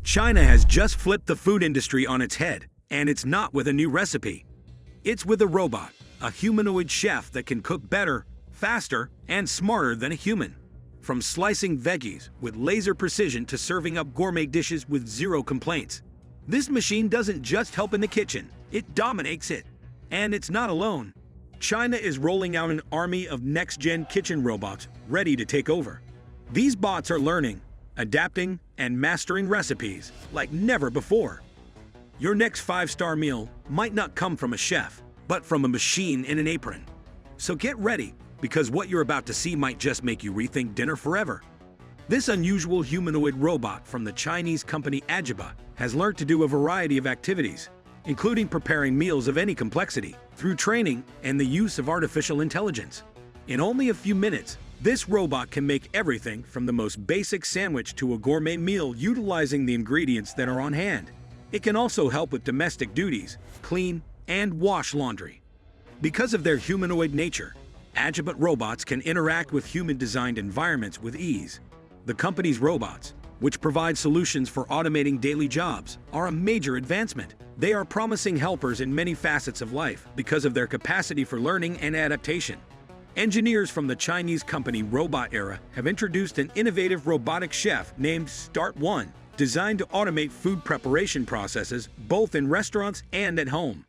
China has just flipped the food industry on its head, and it's not with a new recipe. It's with a robot, a humanoid chef that can cook better, faster, and smarter than a human. From slicing veggies with laser precision to serving up gourmet dishes with zero complaints. This machine doesn't just help in the kitchen, it dominates it. And it's not alone. China is rolling out an army of next-gen kitchen robots ready to take over. These bots are learning, adapting, and mastering recipes like never before. Your next 5-star meal might not come from a chef, but from a machine in an apron. So get ready, because what you're about to see might just make you rethink dinner forever. This unusual humanoid robot from the Chinese company Ajba has learned to do a variety of activities, including preparing meals of any complexity, through training and the use of artificial intelligence. In only a few minutes, this robot can make everything from the most basic sandwich to a gourmet meal utilizing the ingredients that are on hand. It can also help with domestic duties, clean, and wash laundry. Because of their humanoid nature, Ajba robots can interact with human-designed environments with ease. The company's robots, which provide solutions for automating daily jobs, are a major advancement. They are promising helpers in many facets of life because of their capacity for learning and adaptation. Engineers from the Chinese company Robot Era have introduced an innovative robotic chef named Start One, designed to automate food preparation processes both in restaurants and at home.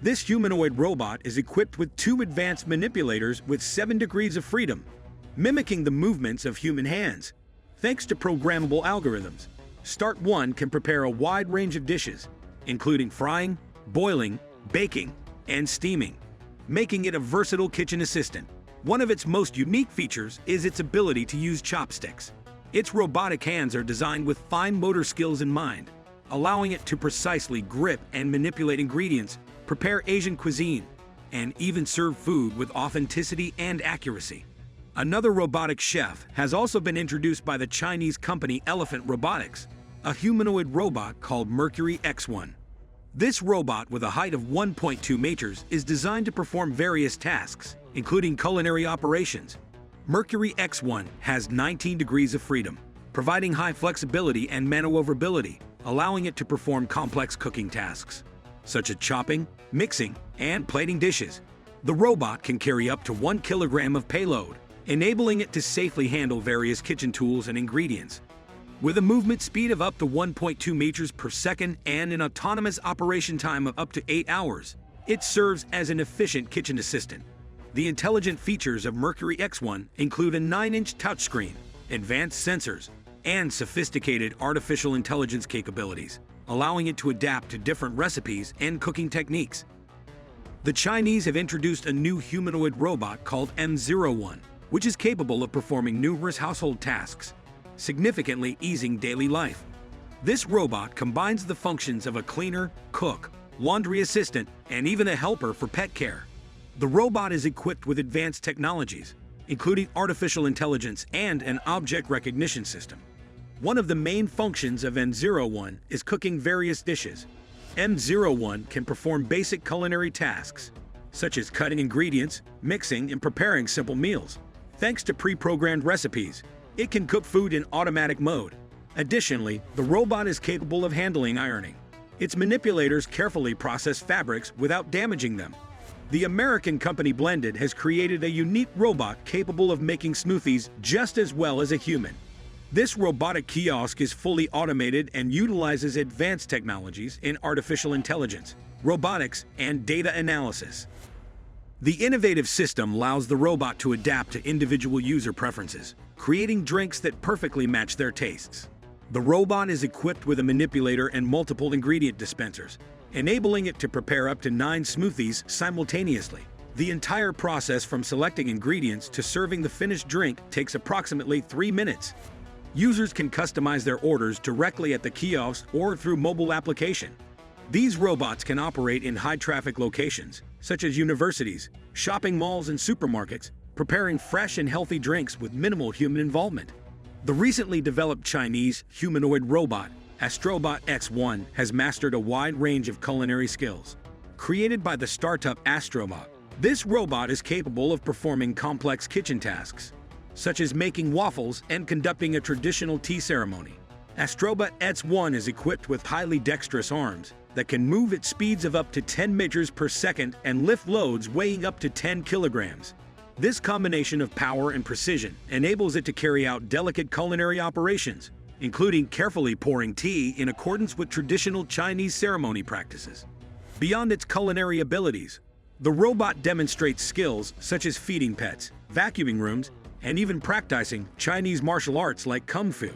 This humanoid robot is equipped with 2 advanced manipulators with 7 degrees of freedom, mimicking the movements of human hands. Thanks to programmable algorithms, Start One can prepare a wide range of dishes, including frying, boiling, baking, and steaming, making it a versatile kitchen assistant. One of its most unique features is its ability to use chopsticks. Its robotic hands are designed with fine motor skills in mind, allowing it to precisely grip and manipulate ingredients, prepare Asian cuisine, and even serve food with authenticity and accuracy. Another robotic chef has also been introduced by the Chinese company Elephant Robotics, a humanoid robot called Mercury X1. This robot with a height of 1.2 meters is designed to perform various tasks, including culinary operations. Mercury X1 has 19 degrees of freedom, providing high flexibility and maneuverability, allowing it to perform complex cooking tasks, such as chopping, mixing, and plating dishes. The robot can carry up to 1 kilogram of payload, enabling it to safely handle various kitchen tools and ingredients. With a movement speed of up to 1.2 meters per second and an autonomous operation time of up to 8 hours, it serves as an efficient kitchen assistant. The intelligent features of Mercury X1 include a 9-inch touchscreen, advanced sensors, and sophisticated artificial intelligence capabilities, allowing it to adapt to different recipes and cooking techniques. The Chinese have introduced a new humanoid robot called M01, which is capable of performing numerous household tasks, significantly easing daily life. This robot combines the functions of a cleaner, cook, laundry assistant, and even a helper for pet care. The robot is equipped with advanced technologies, including artificial intelligence and an object recognition system. One of the main functions of M01 is cooking various dishes. M01 can perform basic culinary tasks, such as cutting ingredients, mixing, and preparing simple meals. Thanks to pre-programmed recipes, it can cook food in automatic mode. Additionally, the robot is capable of handling ironing. Its manipulators carefully process fabrics without damaging them. The American company Blended has created a unique robot capable of making smoothies just as well as a human. This robotic kiosk is fully automated and utilizes advanced technologies in artificial intelligence, robotics, and data analysis. The innovative system allows the robot to adapt to individual user preferences, creating drinks that perfectly match their tastes. The robot is equipped with a manipulator and multiple ingredient dispensers, enabling it to prepare up to 9 smoothies simultaneously. The entire process from selecting ingredients to serving the finished drink takes approximately 3 minutes. Users can customize their orders directly at the kiosk or through mobile application. These robots can operate in high-traffic locations, such as universities, shopping malls, and supermarkets, preparing fresh and healthy drinks with minimal human involvement. The recently developed Chinese humanoid robot, Astrobot X1, has mastered a wide range of culinary skills. Created by the startup Astrobot, this robot is capable of performing complex kitchen tasks, such as making waffles and conducting a traditional tea ceremony. Astrobot S1 is equipped with highly dexterous arms that can move at speeds of up to 10 meters per second and lift loads weighing up to 10 kilograms. This combination of power and precision enables it to carry out delicate culinary operations, including carefully pouring tea in accordance with traditional Chinese ceremony practices. Beyond its culinary abilities, the robot demonstrates skills such as feeding pets, vacuuming rooms, and even practicing Chinese martial arts like Kung Fu.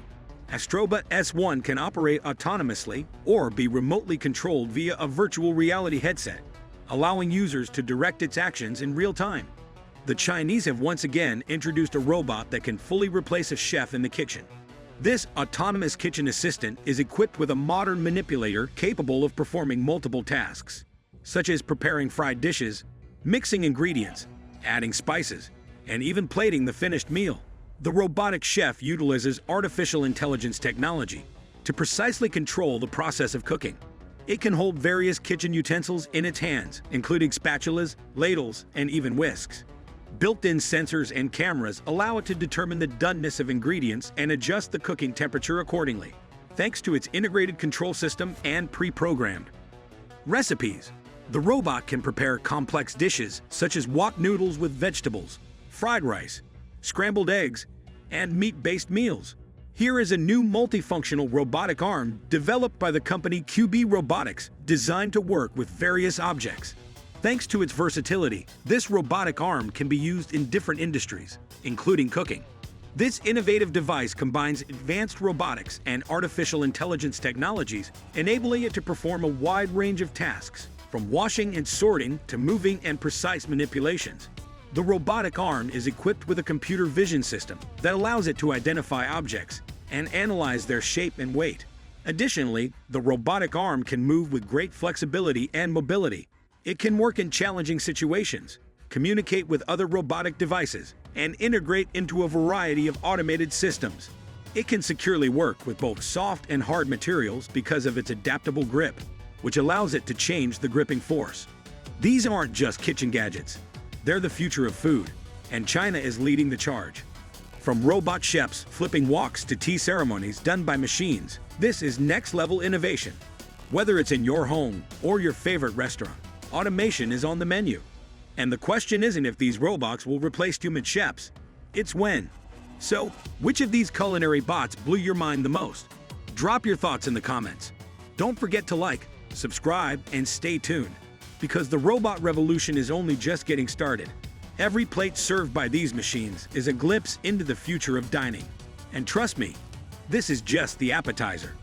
Astrobot S1 can operate autonomously or be remotely controlled via a virtual reality headset, allowing users to direct its actions in real time. The Chinese have once again introduced a robot that can fully replace a chef in the kitchen. This autonomous kitchen assistant is equipped with a modern manipulator capable of performing multiple tasks, such as preparing fried dishes, mixing ingredients, adding spices, and even plating the finished meal. The robotic chef utilizes artificial intelligence technology to precisely control the process of cooking. It can hold various kitchen utensils in its hands, including spatulas, ladles, and even whisks. Built-in sensors and cameras allow it to determine the doneness of ingredients and adjust the cooking temperature accordingly, thanks to its integrated control system and pre-programmed recipes. The robot can prepare complex dishes such as wok noodles with vegetables, fried rice, scrambled eggs, and meat-based meals. Here is a new multifunctional robotic arm developed by the company QB Robotics, designed to work with various objects. Thanks to its versatility, this robotic arm can be used in different industries, including cooking. This innovative device combines advanced robotics and artificial intelligence technologies, enabling it to perform a wide range of tasks, from washing and sorting to moving and precise manipulations. The robotic arm is equipped with a computer vision system that allows it to identify objects and analyze their shape and weight. Additionally, the robotic arm can move with great flexibility and mobility. It can work in challenging situations, communicate with other robotic devices, and integrate into a variety of automated systems. It can securely work with both soft and hard materials because of its adaptable grip, which allows it to change the gripping force. These aren't just kitchen gadgets. They're the future of food, and China is leading the charge. From robot chefs flipping woks to tea ceremonies done by machines, this is next-level innovation. Whether it's in your home or your favorite restaurant, automation is on the menu. And the question isn't if these robots will replace human chefs, it's when. So, which of these culinary bots blew your mind the most? Drop your thoughts in the comments. Don't forget to like, subscribe, and stay tuned, because the robot revolution is only just getting started. Every plate served by these machines is a glimpse into the future of dining. And trust me, this is just the appetizer.